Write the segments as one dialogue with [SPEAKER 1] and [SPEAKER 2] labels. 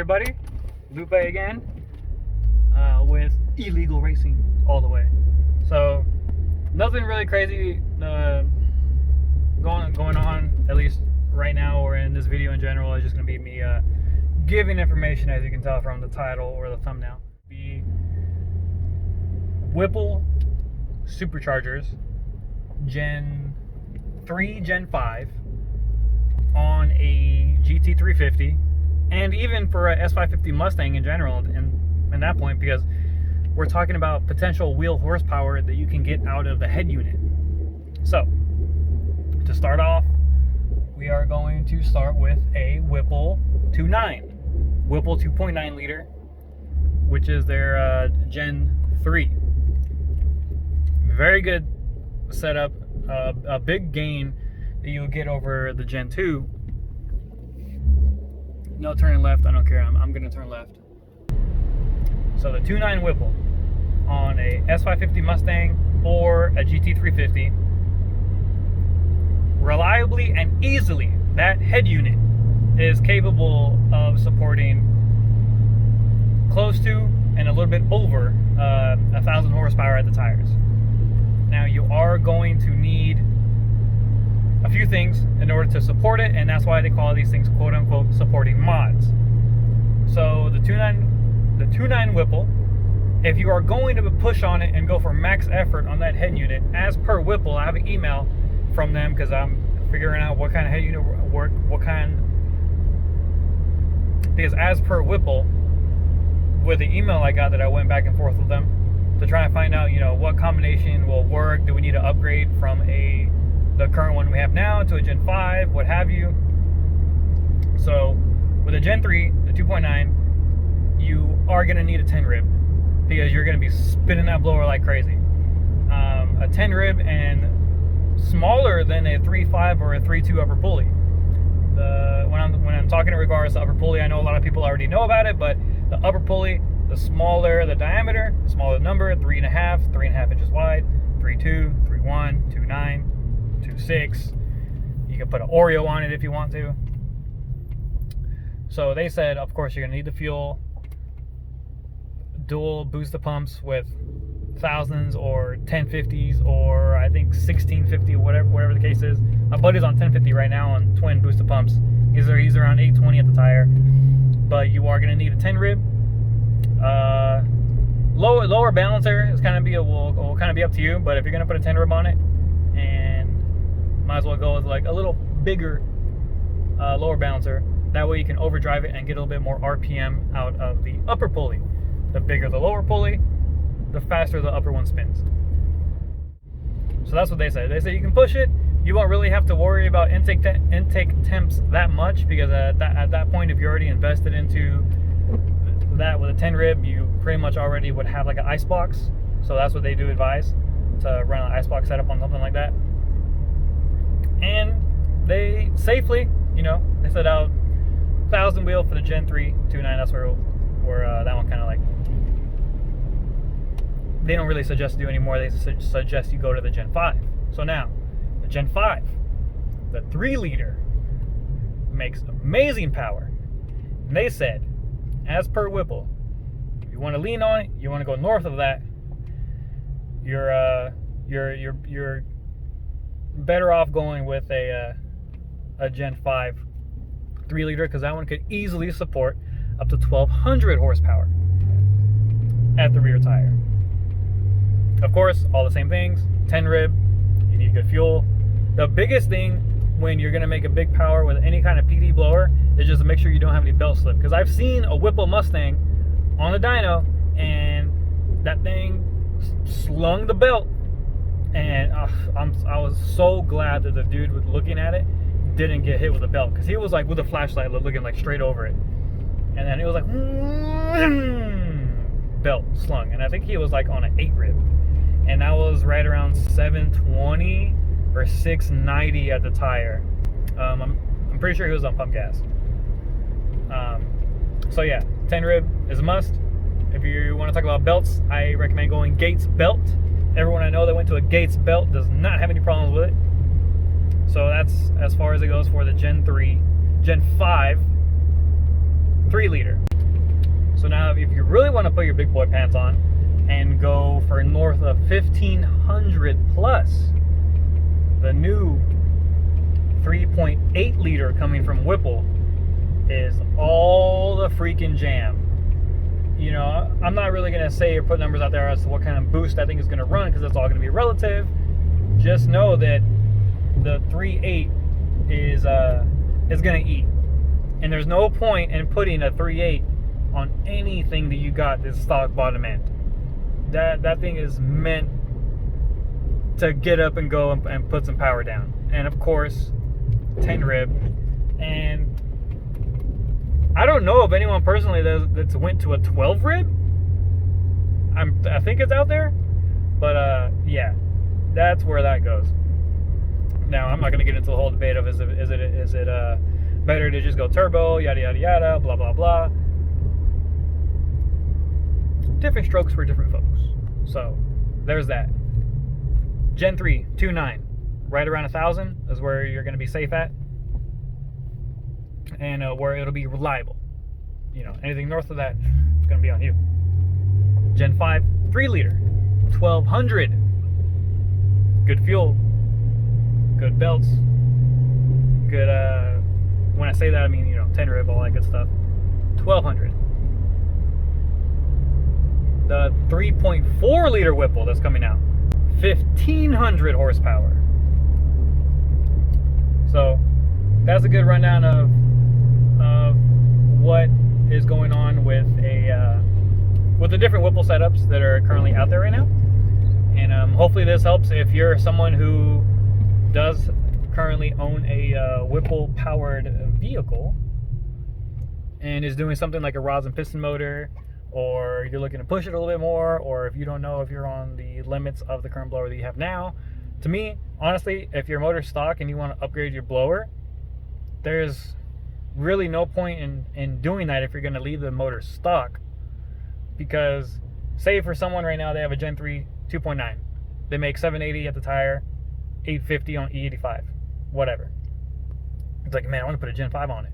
[SPEAKER 1] everybody? Lupe again with illegal racing all the way. So nothing really crazy going on, at least right now or in this video in general. It's just going to be me giving information, as you can tell from the title or the thumbnail. The Whipple superchargers Gen 3, Gen 5 on a GT350, and even for a S550 Mustang in general, in that point, because we're talking about potential wheel horsepower that you can get out of the head unit. So to start off, we are going to start with a Whipple 2.9, Whipple 2.9 liter, which is their Gen 3. Very good setup, a big gain that you'll get over the Gen 2. No turning left, I don't care, I'm gonna turn left. So the 2.9 Whipple on a S550 Mustang or a GT350, reliably and easily, that head unit is capable of supporting close to and a little bit over 1,000 horsepower at the tires. Now you are going to need a few things in order to support it, and that's why they call these things quote-unquote supporting mods. So the 2.9 Whipple, if you are going to push on it and go for max effort on that head unit, as per Whipple, I have an email from them because I'm figuring out what kind of head unit work, because as per Whipple, with the email I got that I went back and forth with them to try and find out, you know, what combination will work. Do we need to upgrade from the current one we have now to a Gen 5, what have you? So with a Gen 3, the 2.9, you are going to need a 10 rib because you're going to be spinning that blower like crazy. A 10 rib and smaller than a 3.5 or a 3.2 upper pulley. When I'm talking in regards to upper pulley, I know a lot of people already know about it, but the upper pulley, the smaller the diameter, the smaller the number, 3.5 inches wide, 3.2, 3.1, 2.9, 2.6. You can put an Oreo on it if you want to. So they said, of course, you're gonna need the fuel, dual booster pumps with 1000s or 1050s, or I think 1650, whatever the case is. My buddy's on 1050 right now on twin booster pumps. He's around 820 at the tire. But you are gonna need a 10 rib. Lower balancer is will kind of be up to you, but if you're gonna put a 10 rib on it, and might as well go with like a little bigger lower balancer. That way you can overdrive it and get a little bit more RPM out of the upper pulley. The bigger the lower pulley, the faster the upper one spins. So that's what they say. They say you can push it. You won't really have to worry about intake temps that much, because at that point, if you already invested into that with a 10 rib, you pretty much already would have like an ice box. So that's what they do advise, to run an ice box setup on something like that. And they safely, you know, they set out 1,000 wheel for the Gen 3 2.9. That's where that one kind of like, they don't really suggest to do anymore. They suggest you go to the Gen 5. So now, the Gen 5, the 3 liter, makes amazing power. And they said, as per Whipple, if you want to lean on it, you want to go north of that, you're better off going with a Gen 5 3 liter, because that one could easily support up to 1,200 horsepower at the rear tire. Of course, all the same things. 10 rib, you need good fuel. The biggest thing when you're gonna make a big power with any kind of PD blower is just to make sure you don't have any belt slip. Because I've seen a Whipple Mustang on a dyno, and that thing slung the belt, and I was so glad that the dude was looking at it didn't get hit with a belt, because he was like with a flashlight looking like straight over it, and then it was like belt slung, and I think he was like on an 8 rib, and that was right around 720 or 690 at the tire. I'm pretty sure he was on pump gas. So yeah, 10 rib is a must. If you want to talk about belts, I recommend going Gates belt. Everyone I know that went to a Gates belt does not have any problems with it. So that's as far as it goes for the Gen 5 3 liter. So now if you really want to put your big boy pants on and go for north of 1500 plus, the new 3.8 liter coming from Whipple is all the freaking jam. You know, I'm not really going to say or put numbers out there as to what kind of boost I think is going to run, because it's all going to be relative. Just know that the 3.8 is going to eat. And there's no point in putting a 3.8 on anything that you got that's stock bottom end. That thing is meant to get up and go and put some power down. And of course, 10 rib. And I don't know of anyone personally that's went to a 12 rib. I think it's out there, but yeah, that's where that goes. Now I'm not going to get into the whole debate of is it better to just go turbo, yada yada yada, blah blah blah. Different strokes for different folks. So there's that. Gen 3 2.9, right around 1,000 is where you're going to be safe at, and where it'll be reliable. You know, anything north of that, it's going to be on you. Gen 5 3 liter, 1,200. Good fuel, good belts, good. When I say that, I mean, you know, 10 rib, all that good stuff. 1,200. The 3.4 liter Whipple that's coming out, 1,500 horsepower. So that's a good rundown of what is going on with the different Whipple setups that are currently out there right now. And hopefully this helps if you're someone who does currently own a Whipple powered vehicle and is doing something like a rods and piston motor, or you're looking to push it a little bit more, or if you don't know if you're on the limits of the current blower that you have now. To me, honestly, if your motor's stock and you want to upgrade your blower, there's really no point in doing that if you're going to leave the motor stock. Because say for someone right now, they have a Gen 3 2.9, they make 780 at the tire, 850 on E85, whatever. It's like, man, I want to put a Gen 5 on it.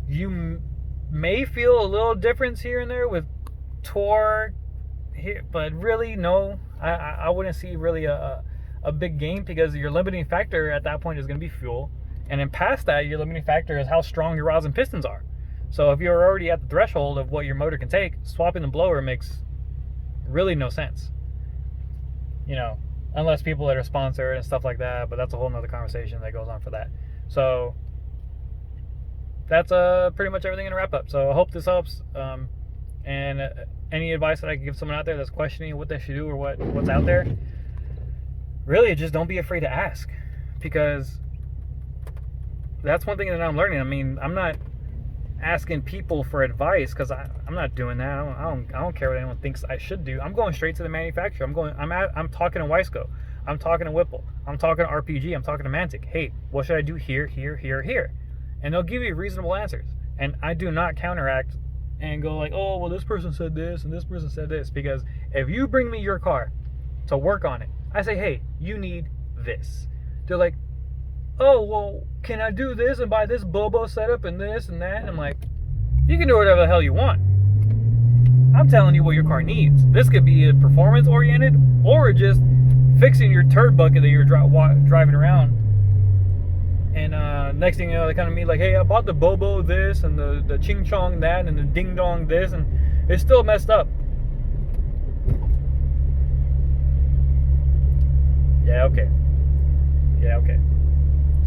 [SPEAKER 1] You may feel a little difference here and there with torque here, but really no, I wouldn't see really a big gain, because your limiting factor at that point is going to be fuel, and then past that, your limiting factor is how strong your rods and pistons are. So if you're already at the threshold of what your motor can take, swapping the blower makes really no sense, you know, unless people that are sponsored and stuff like that, but that's a whole nother conversation that goes on for that. So that's pretty much everything in a wrap up. So I hope this helps. And any advice that I can give someone out there that's questioning what they should do or what's out there, really just don't be afraid to ask, because that's one thing that I'm learning. I mean, I'm not asking people for advice, because I'm not doing that. I don't care what anyone thinks I should do. I'm going straight to the manufacturer. I'm talking to Wiseco. I'm talking to Whipple. I'm talking to RPG. I'm talking to Mantic. Hey, what should I do here, here, here, here? And they'll give you reasonable answers. And I do not counteract and go like, oh, well, this person said this and this person said this. Because if you bring me your car to work on it, I say, hey, you need this. They're like, oh, well, can I do this and buy this Bobo setup and this and that? And I'm like, you can do whatever the hell you want. I'm telling you what your car needs. This could be performance oriented, or just fixing your turd bucket that you're driving around. And next thing you know, they come to me like, hey, I bought the Bobo this and the Ching Chong that and the Ding Dong this, and it's still messed up. Yeah, okay. Yeah, okay.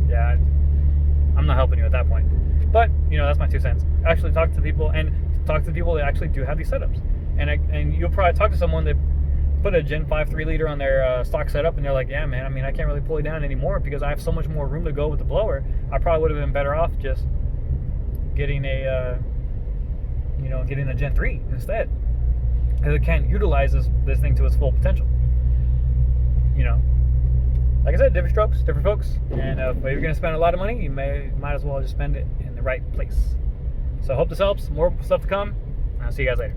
[SPEAKER 1] Yeah, I'm not helping you at that point. But, you know, that's my 2 cents. Actually talk to people, and talk to people that actually do have these setups. And you'll probably talk to someone that put a Gen 5 3 liter on their stock setup, and they're like, yeah, man, I mean, I can't really pull it down anymore because I have so much more room to go with the blower. I probably would have been better off just getting a Gen 3 instead, because it can't utilize this thing to its full potential. You know, like I said, different strokes, different folks. And if you're going to spend a lot of money, you might as well just spend it in the right place. So I hope this helps. More stuff to come. I'll see you guys later.